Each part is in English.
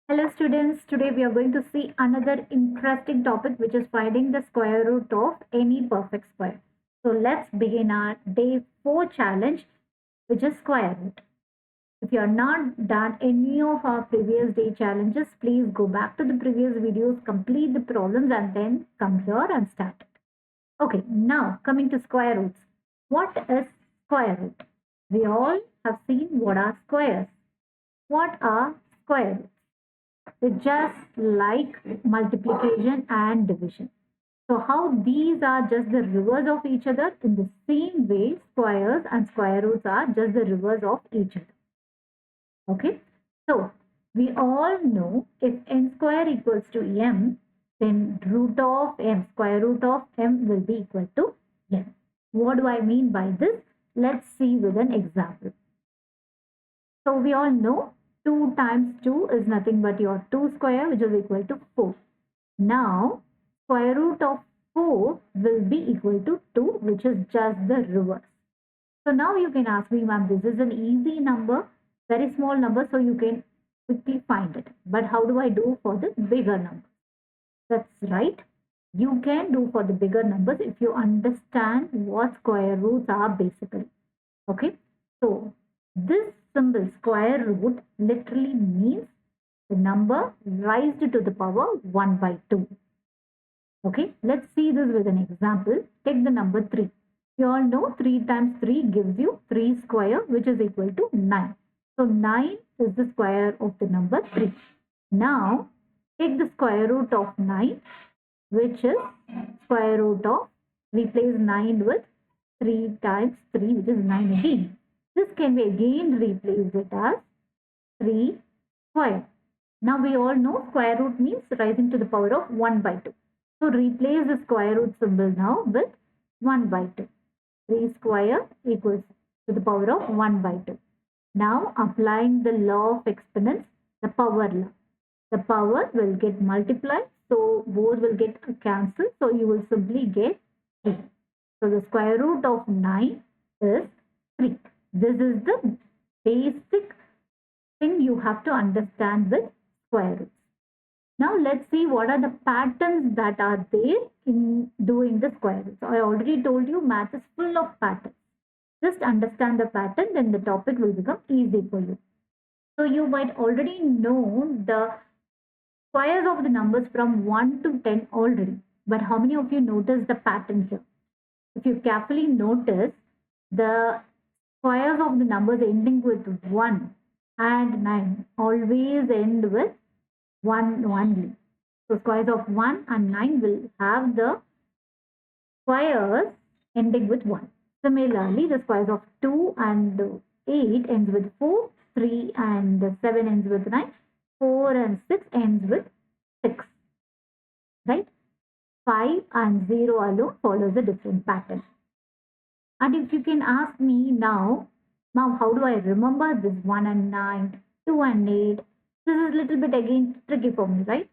Hello students, today we are going to see another interesting topic which is finding the square root of any perfect square. So let's begin our day 4 challenge which is square root. If you are not done any of our previous day challenges, please go back to the previous videos, complete the problems and then come here and start it. Okay, now coming to square roots. What is square root? We all have seen what are squares. What are square roots? They're just like multiplication and division. So how these are just the reverse of each other, in the same way squares and square roots are just the reverse of each other. Okay, so we all know if n square equals to m, then root of m, square root of m will be equal to m. What do I mean by this? Let's see with an example. So we all know 2 times 2 is nothing but your 2 square, which is equal to 4. Now square root of 4 will be equal to 2, which is just the reverse. So now you can ask me, ma'am, this is an easy number, very small number, so you can quickly find it. But how do I do for the bigger number? That's right. You can do for the bigger numbers if you understand what square roots are basically. Okay. So this symbol square root literally means the number raised to the power 1 by 2. Okay, let's see this with an example. Take the number 3. You all know 3 times 3 gives you 3 square, which is equal to 9. So 9 is the square of the number 3. Now take the square root of 9, which is square root of, replace 9 with 3 times 3, which is 9 again. This can be again replaced it as 3 square. Now we all know square root means rising to the power of 1 by 2. So replace the square root symbol now with 1 by 2. 3 square equals to the power of 1 by 2. Now applying the law of exponents, the power law. The power will get multiplied, so both will get cancelled. So you will simply get 3. So the square root of 9 is 3. This is the basic thing you have to understand with square roots. Now let's see what are the patterns that are there in doing the square roots. I already told you math is full of patterns. Just understand the pattern, then the topic will become easy for you. So you might already know the squares of the numbers from 1 to 10 already. But how many of you notice the pattern here? If you carefully notice, the squares of the numbers ending with 1 and 9 always end with 1 only. So squares of 1 and 9 will have the squares ending with 1. Similarly, the squares of 2 and 8 ends with 4, 3 and 7 ends with 9, 4 and 6 ends with 6. Right? 5 and 0 alone follows a different pattern. And if you can ask me now, how do I remember this 1 and 9, 2 and 8? This is a little bit again tricky for me, right?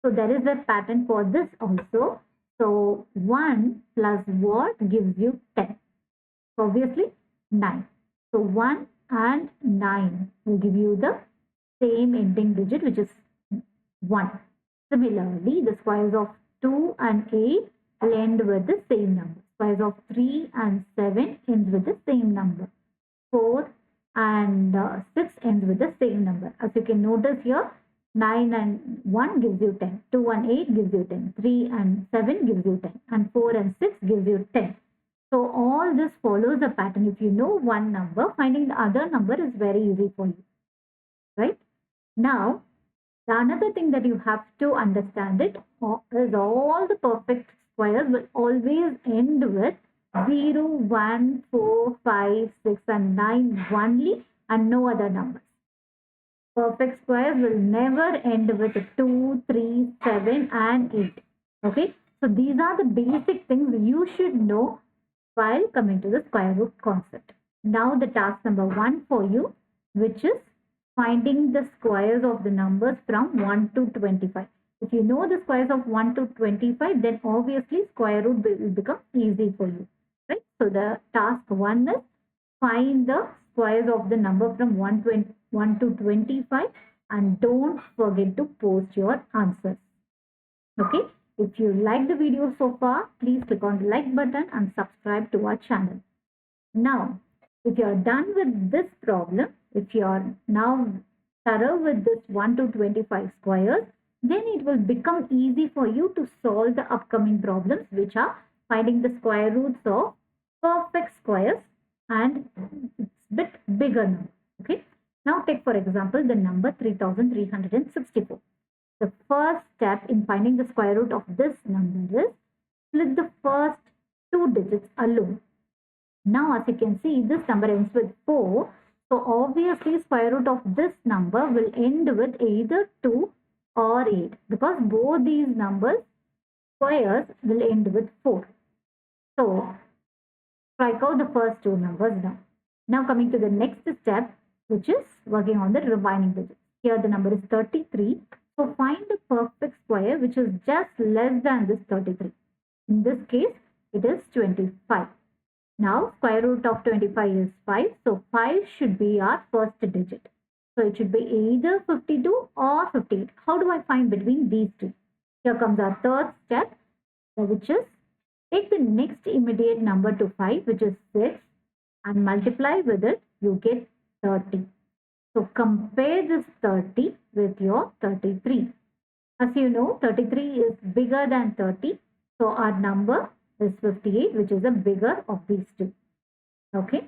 So there is a pattern for this also. So 1 plus what gives you 10? Obviously 9. So 1 and 9 will give you the same ending digit, which is 1. Similarly, the squares of 2 and 8 will end with the same number. Squares of 3 and 7 ends with the same number. 4 and 6 ends with the same number. As you can notice here, 9 and 1 gives you 10, 2 and 8 gives you 10, 3 and 7 gives you 10, and 4 and 6 gives you 10. So all this follows a pattern. If you know one number, finding the other number is very easy for you, right? Now, the another thing that you have to understand it is all the perfect squares will always end with 0, 1, 4, 5, 6 and 9 only and no other numbers. Perfect squares will never end with 2, 3, 7 and 8. Okay. So these are the basic things you should know while coming to the square root concept. Now the task number 1 for you, which is finding the squares of the numbers from 1 to 25. If you know the squares of 1 to 25, then obviously square root will become easy for you. Right? So the task 1 is find the squares of the number from 1 to 25 and don't forget to post your answers. Okay, if you like the video so far, please click on the like button and subscribe to our channel. Now, if you are done with this problem, if you are now thorough with this 1 to 25 squares, then it will become easy for you to solve the upcoming problems, which are finding the square roots of perfect squares and it's bit bigger now. Okay. Now take for example the number 3364. The first step in finding the square root of this number is split the first two digits alone. Now, as you can see, this number ends with 4. So, obviously, square root of this number will end with either 2 or 8 because both these numbers, squares, will end with 4. So, strike out the first two numbers now. Now, coming to the next step, which is working on the remaining digits. Here, the number is 33. So, find the perfect square which is just less than this 33. In this case, it is 25. Now, square root of 25 is 5. So, 5 should be our first digit. So, it should be either 52 or 58. How do I find between these two? Here comes our third step, which is take the next immediate number to 5, which is 6, and multiply with it, you get 30. So, compare this 30 with your 33. As you know, 33 is bigger than 30. So, our number is 58, which is the bigger of these two. Okay.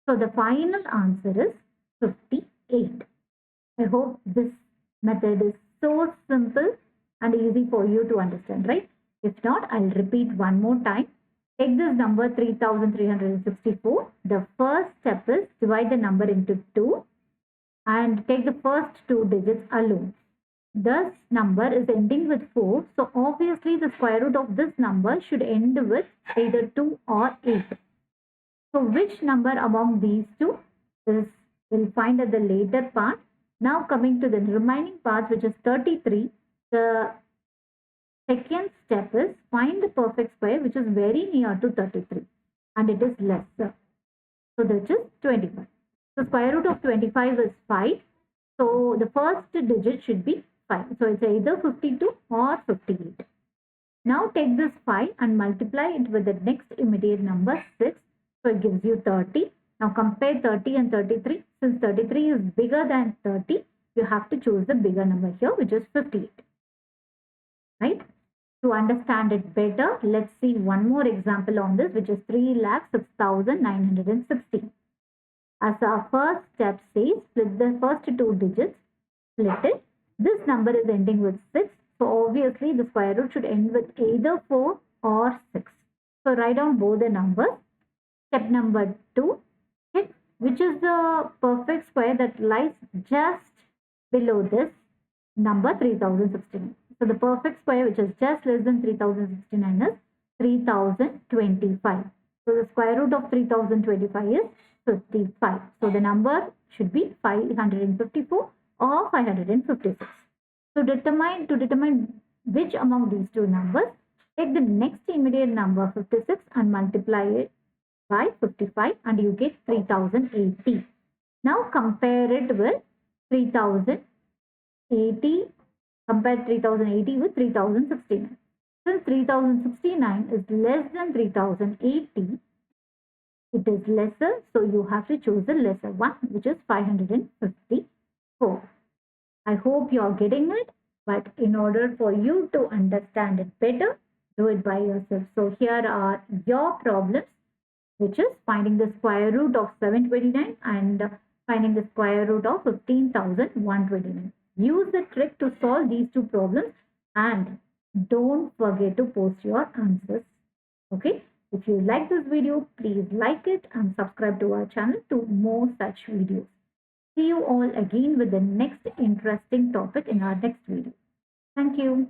So, the final answer is 58. I hope this method is so simple and easy for you to understand, right? If not, I'll repeat one more time. Take this number 3364. The first step is divide the number into 2 and take the first two digits alone. This number is ending with 4. So, obviously, the square root of this number should end with either 2 or 8. So, which number among these two is we'll find at the later part. Now, coming to the remaining part, which is 33, the second step is find the perfect square, which is very near to 33 and it is lesser. So, that is 25. The square root of 25 is 5. So, the first digit should be 5. So, it's either 52 or 58. Now, take this 5 and multiply it with the next immediate number 6. So, it gives you 30. Now, compare 30 and 33. Since 33 is bigger than 30, you have to choose the bigger number here, which is 58. Right? To understand it better, let's see one more example on this, which is 3,06,916. As our first step says, split the first two digits, split it. This number is ending with 6. So, obviously, the square root should end with either 4 or 6. So, write down both the numbers. Step number 2, check which is the perfect square that lies just below this number 3069. So, the perfect square which is just less than 3069 is 3025. So, the square root of 3025 is 55. So, the number should be 554 or 556. To determine which among these two numbers, take the next immediate number 56 and multiply it by 55 and you get 3080. Now compare it with 3080. Compare 3080 with 3069. Since 3069 is less than 3080, it is lesser, so you have to choose the lesser one, which is 554. I hope you are getting it, but in order for you to understand it better, do it by yourself. So here are your problems, which is finding the square root of 729 and finding the square root of 15,129. Use the trick to solve these two problems and don't forget to post your answers. Okay. If you like this video, please like it and subscribe to our channel to more such videos. See you all again with the next interesting topic in our next video. Thank you.